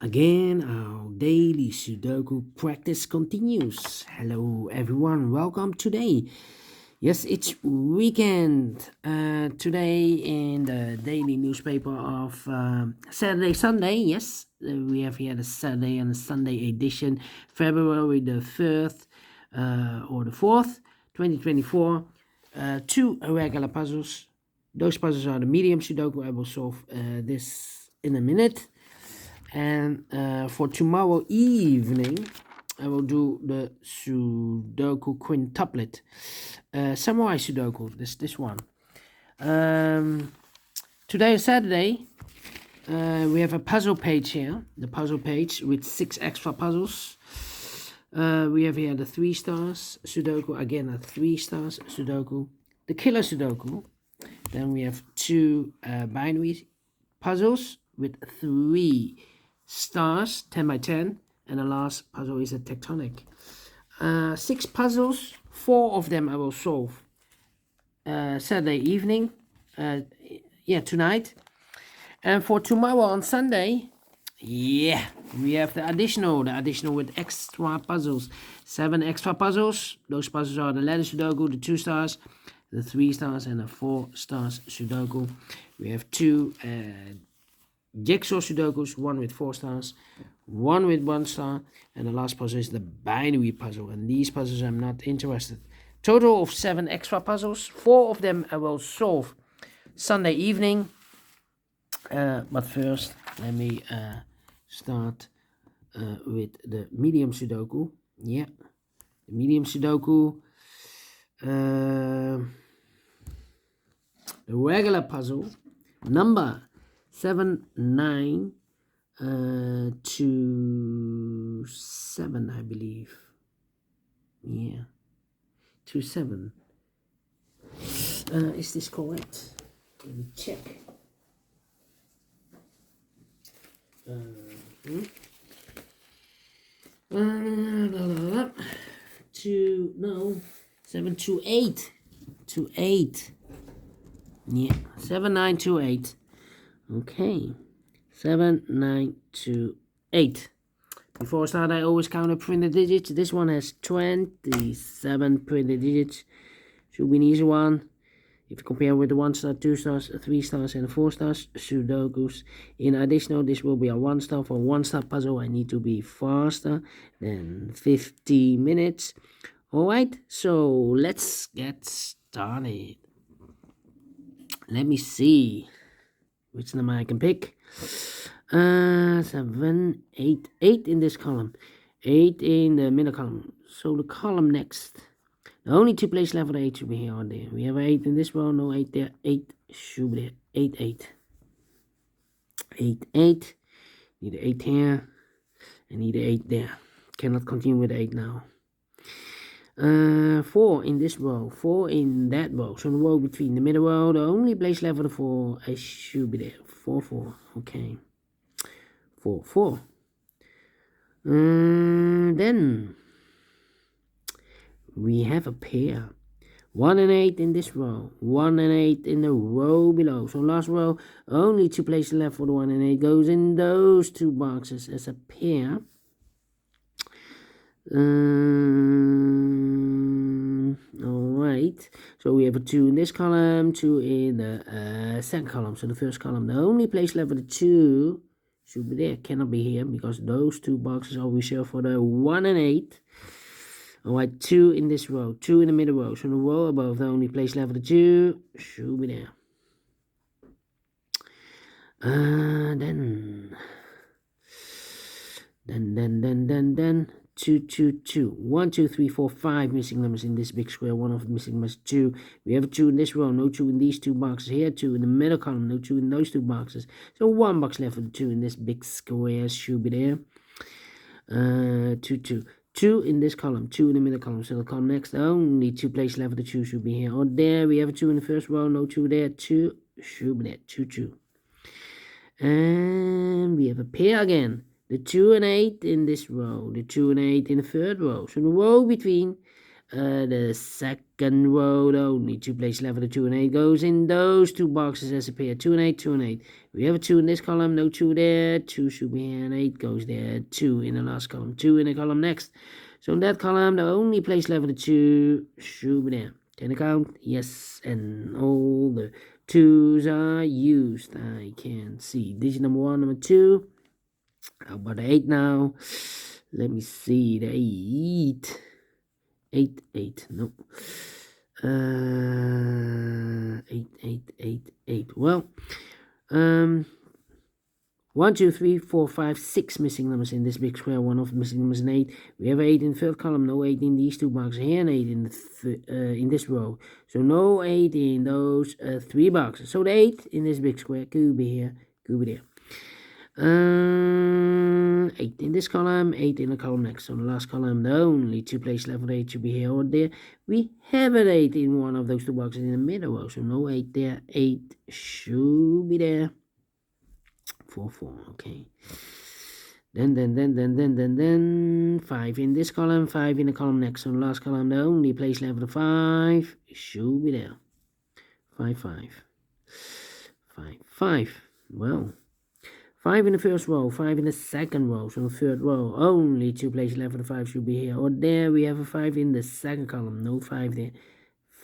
Again, our daily Sudoku practice continues. Hello, everyone. Welcome today. Yes, it's weekend. Today in the daily newspaper of Saturday, Sunday. Yes, we have here the Saturday and the Sunday edition, February the 3rd or the 4th, 2024. Two regular puzzles. Those puzzles are the medium Sudoku. I will solve this in a minute. And for tomorrow evening, I will do the Sudoku Quintuplet. Samurai Sudoku, this one. Today is Saturday. We have a puzzle page here. The puzzle page with 6 extra puzzles. We have here the 3 stars Sudoku. Again, a 3 stars Sudoku. The killer Sudoku. Then we have 2 binary puzzles with 3 stars, 10 by 10, and the last puzzle is a tectonic. 6 puzzles, 4 of them I will solve Saturday evening, tonight. And for tomorrow on Sunday, we have the additional with extra puzzles. 7 extra puzzles. Those puzzles are the letter Sudoku, the 2 stars, the 3 stars, and the 4 stars Sudoku. We have 2 jigsaw Sudokus, 1 with 4 stars, 1 with 1 star, and the last puzzle is the binary puzzle, and these puzzles I'm not interested. Total of 7 extra puzzles. 4 of them I will solve Sunday evening, but first let me start with the medium Sudoku. The medium Sudoku. The regular puzzle number 7927, I believe. 27. Is this correct? Let me check. 728. 7928. Okay, 7928. Before I start, I always count up printed digits. This one has 27 printed digits. Should be an easy one. If you compare with the 1 star, 2 stars, 3 stars, and 4 stars Sudokus. In addition, this will be a 1 star. For a 1 star puzzle, I need to be faster than 50 minutes. Alright, so let's get started. Let me see which number I can pick. 7, 8, 8 in this column, 8 in the middle column. So the column next, the only 2 places left for the 8 should be here or there. We have an 8 in this row, no 8 there. 8 should be there. 8, 8. 8, 8. Need an 8 here. I need an 8 there. Cannot continue with 8 now. 4 in this row, 4 in that row. So the row between the middle row, the only place left for the 4 I should be there. 4, 4. Okay. 4, 4. Then we have a pair. 1 and 8 in this row, 1 and 8 in the row below. So last row, only 2 places left for the 1 and 8 goes in those 2 boxes as a pair. Alright, so we have a 2 in this column, 2 in the second column. So the first column, the only place left for the 2 should be there, cannot be here because those 2 boxes are reserved for the 1 and 8. Alright, 2 in this row, 2 in the middle row. So the row above, the only place left for the 2 should be there. Then 2, 2, 2. 1, 2, 3, 4, 5 missing numbers in this big square. One of the missing numbers 2. We have a 2 in this row, no 2 in these 2 boxes. Here 2 in the middle column, no 2 in those 2 boxes. So 1 box left for the 2 in this big square should be there. 2, 2. 2 in this column, 2 in the middle column. So the column next, only 2 places left for the 2 should be here or there. We have a 2 in the first row, no 2 there. 2 should be there. 2, 2. And we have a pair again. The 2 and 8 in this row, the 2 and 8 in the third row. So the row between, The second row, only 2 place left. The 2 and 8 goes in those 2 boxes as a pair. 2 and 8, 2 and 8. We have a 2 in this column, no 2 there. 2 should be here, and 8 goes there. 2 in the last column, 2 in the column next. So in that column, the only place left. The 2 should be there. Can I count? Yes, and all the 2s are used. I can see digit number 1, number 2. How about the 8 now? Let me see the 8. 8, no. 8. Well, 1, 2, 3, 4, 5, 6 missing numbers in this big square. One of the missing numbers is 8. We have 8 in the third column, no 8 in these 2 boxes here, and 8 in this row. So no 8 in those 3 boxes. So the 8 in this big square could be here, could be there. 8 in this column, 8 in the column next. So the last column, the only 2 places left for 8 should be here or there. We have an 8 in one of those 2 boxes in the middle row. So no 8 there. 8 should be there. 4, okay. Then 5 in this column, 5 in the column next. So the last column, the only place left for 5 should be there. 5. Well, 5 in the first row, 5 in the second row, so the third row, only 2 places left for the 5 should be here. Or there we have a 5 in the second column, no 5 there.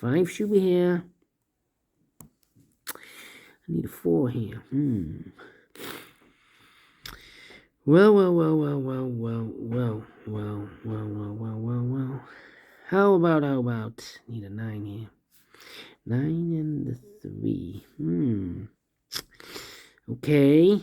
5 should be here. I need a 4 here. Well. How about, need a 9 here. 9 and the 3. Okay.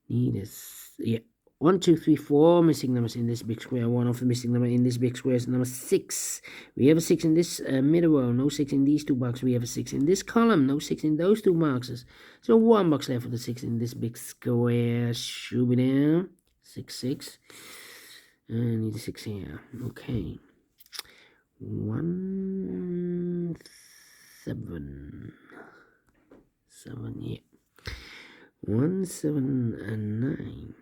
Need is, yeah, 1, 2, 3, 4 missing numbers in this big square. One of the missing number in this big square is number 6. We have a 6 in this middle row, no 6 in these 2 boxes. We have a 6 in this column, no 6 in those 2 boxes. So 1 box left for the 6 in this big square. Should be there. 6. I need a 6 here. Okay. 1, 7. 7, yeah. 1, 7, and 9.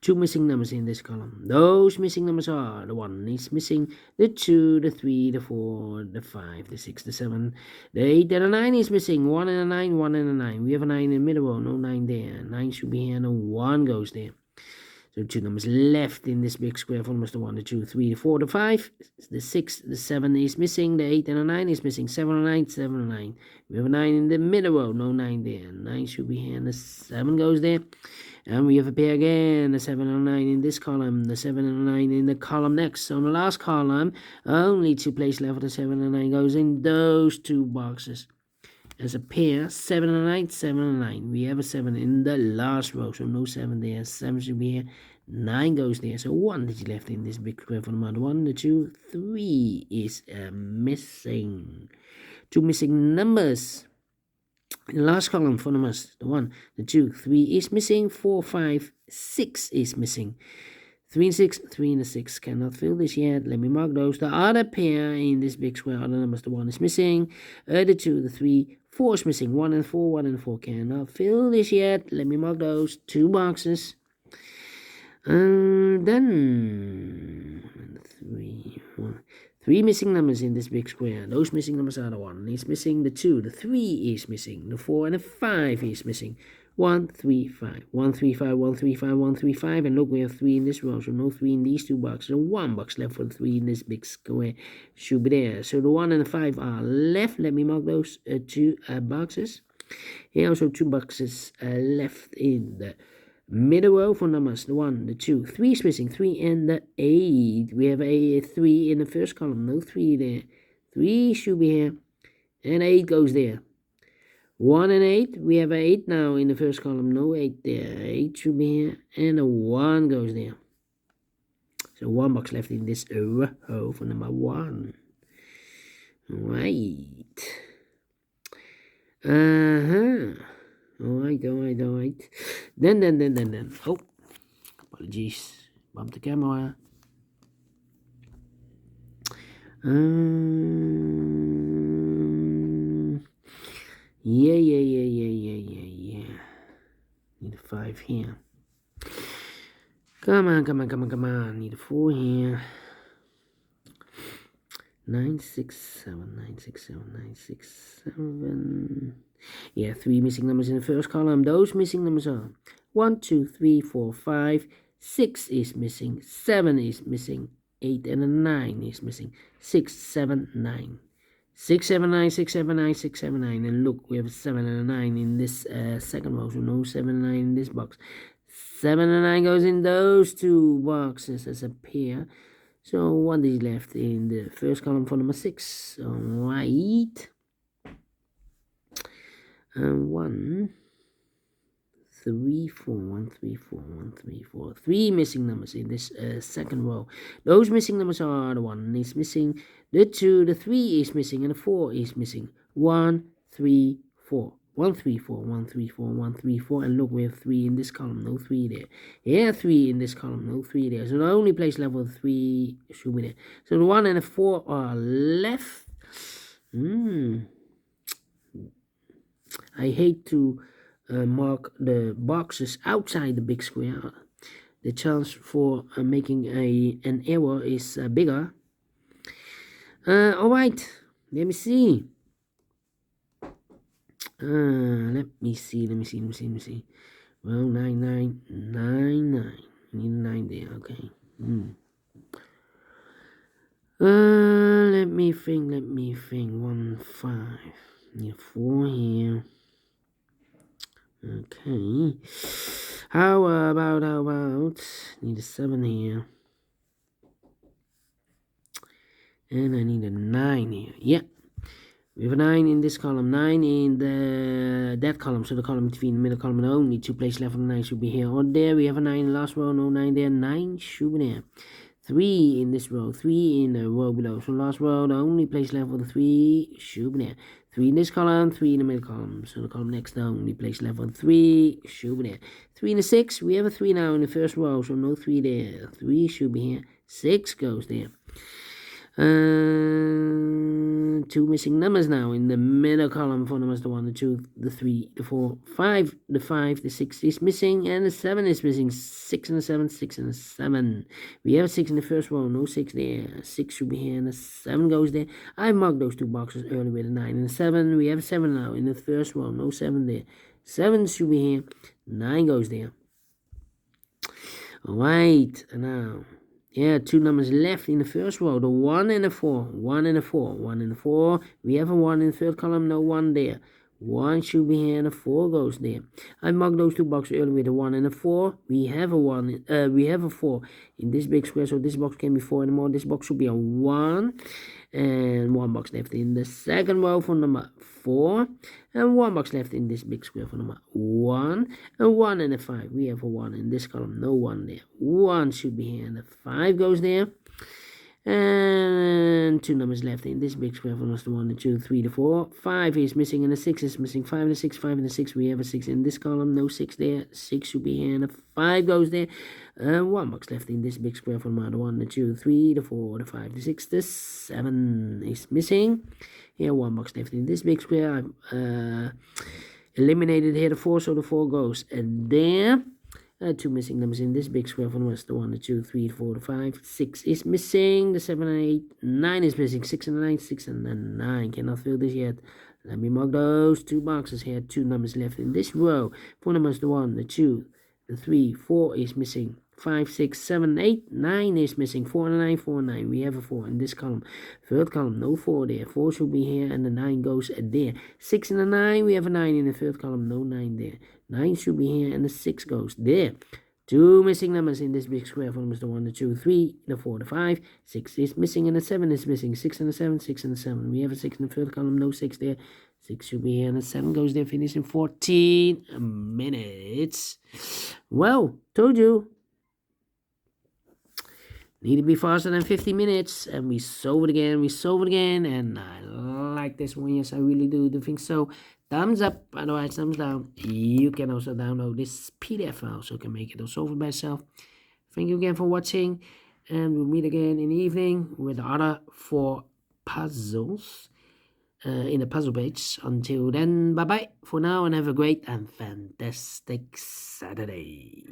2 missing numbers in this column. Those missing numbers are: the 1 is missing, the 2, the 3, the 4, the 5, the 6, the 7, the 8, and the 9 is missing. 1 and a 9, 1 and a 9. We have a 9 in the middle row, no 9 there. 9 should be here, no 1 goes there. So 2 numbers left in this big square from the 1, the 2, 3, the 4, the 5, the 6, the 7 is missing, the 8 and the 9 is missing. 7 and 9, 7 and 9. We have a 9 in the middle row, no 9 there. 9 should be here, and the 7 goes there. And we have a pair again, the 7 and 9 in this column, the 7 and 9 in the column next. So on the last column, only 2 places left for the 7 and 9 goes in those 2 boxes. As a pair, 7 and 9, 7 and 9. We have a 7 in the last row, so no 7 there. 7 should be here. 9 goes there. So 1 digit left in this big square for the amount. 1, the 2, 3 is missing. 2 missing numbers. In the last column for numbers, the 1, the 2, 3 is missing. 4, 5, 6 is missing. 3 and 6, 3 and 6 cannot fill this yet. Let me mark those. The other pair in this big square, other numbers, the 1 is missing. The 2, the 3, 4 is missing. 1 and 4, 1 and 4 cannot fill this yet. Let me mark those. 2 boxes. Then 3 missing numbers in this big square. Those missing numbers are: the 1 is missing, the 2, the 3 is missing, the 4 and the 5 is missing. 1, 3, 5. 1, 3, 5, 1, 3, 5, 1, 3, 5. And look, we have 3 in this row, so no 3 in these 2 boxes. So 1 box left for the 3 in this big square should be there. So the 1 and the 5 are left. Let me mark those 2 boxes. Here also 2 boxes left in the middle row for numbers: the 1, the 2, 3 is missing, 3 and the 8. We have a 3 in the first column, no 3 there. 3 should be here, and 8 goes there. 1 and 8, we have a 8 now in the first column, no 8 there. 8 should be here, and a 1 goes there. So 1 box left in this row for number 1. Right. Alright. Then. Oh, apologies. Bump the camera. Yeah. Need a 5 here. Come on. Need a 4 here. 967, 967, 967. Yeah, 3 missing numbers in the first column. Those missing numbers are 1, 2, 3, 4, 5. 6 is missing. 7 is missing. 8 and a 9 is missing. 6, 7, 9. 6, 7, 9, 6, 7, 9, 6, 7, 9. And look, we have a 7 and a 9 in this second row. So no 7 and 9 in this box. 7 and 9 goes in those two boxes as a pair. So 1 is left in the first column for number 6. Alright. 1, 3, 4, 1, 3, 4, 1, 3, 4. 3 missing numbers in this second row. Those missing numbers are the 1 is missing, the 2, the 3 is missing, and the 4 is missing. 1, 3, 4. 1, 3, 4, 1, 3, 4, 1, 3, 4. And look, we have 3 in this column, no 3 there. Here, 3 in this column, no 3 there. So the only place left with 3 should be there. So the 1 and the 4 are left. I hate to mark the boxes outside the big square. The chance for making an error is bigger. Alright, let me see. Let me see. Well, 9, 9, 9, 9. I need a 9 there, okay. Let me think. 1, 5. Need a 4 here. Okay. How about need a 7 here. And I need a 9 here. Yeah. We have a 9 in this column, 9 in that column, so the column between the middle column and only 2 places left for the 9 should be here or there. We have a 9 in the last row, no 9 there, 9 should be there. 3 in this row, 3 in the row below, so last row, the only place left for the 3 should be there. 3 in this column, 3 in the middle column, so the column next, the only place left for the 3 should be there. 3 in the 6, we have a 3 now in the first row, so no 3 there. 3 should be here, 6 goes there. 2 missing numbers now in the middle column for numbers, the 1, the 2, the 3, the 4, 5, the 5, the 6 is missing, and the 7 is missing. 6 and the 7, 6 and the 7. We have a 6 in the first row, no 6 there. 6 should be here, and the 7 goes there. I marked those 2 boxes earlier with a 9 and a 7. We have a 7 now in the first row, no 7 there. 7 should be here, 9 goes there. Alright, and now, yeah, 2 numbers left in the first row, the 1 and the 4, 1 and the 4, 1 and the 4. We have a 1 in the third column, no 1 there. 1 should be here and a 4 goes there. I marked those 2 boxes earlier with a 1 and a 4. We have a 4 in this big square, so this box can be 4 anymore. This box should be a 1. And 1 box left in the second row for number 4. And 1 box left in this big square for number 1. And 1 and a 5. We have a 1 in this column, no 1 there. 1 should be here and the 5 goes there. And 2 numbers left in this big square for us, the 1, the 2, 3, the 4. 5 is missing and the 6 is missing. 5 and the 6, 5 and the 6. We have a 6 in this column, no 6 there. 6 should be here and the 5 goes there. 1 box left in this big square for the 1, the 2, 3, the 4, the 5, the 6, the 7 is missing. Here 1 box left in this big square. I've eliminated here the 4, so the 4 goes there. 2 missing numbers in this big square for the rest. The 1, the 2, 3, the 4, the 5, 6 is missing. The 7 and 8, 9 is missing. 6 and the 9, 6 and the 9. Cannot fill this yet. Let me mark those 2 boxes here. 2 numbers left in this row. 4 numbers, the 1, the 2, the 3, 4 is missing. 5, 6, 7, 8, 9 is missing. 4 and 9, 4 and 9. We have a 4 in this column. Third column, no 4 there. 4 should be here and the 9 goes there. 6 and the 9, we have a 9 in the third column, no 9 there. 9 should be here and the 6 goes there. 2 missing numbers in this big square for numbers, the 1, the 2, 3, the 4, the 5. 6 is missing and the 7 is missing. 6 and the 7, 6 and the 7. We have a 6 in the third column, no 6 there. 6 should be here and the 7 goes there. Finish in 14 minutes. Well, told you. Need to be faster than 50 minutes. And we solve it again, and I like this one. Yes, I really do think so. Thumbs up, otherwise thumbs down. You can also download this PDF file, so you can make it or solve it by yourself. Thank you again for watching, and we'll meet again in the evening with the other 4 puzzles in the puzzle page. Until then, bye-bye for now, and have a great and fantastic Saturday.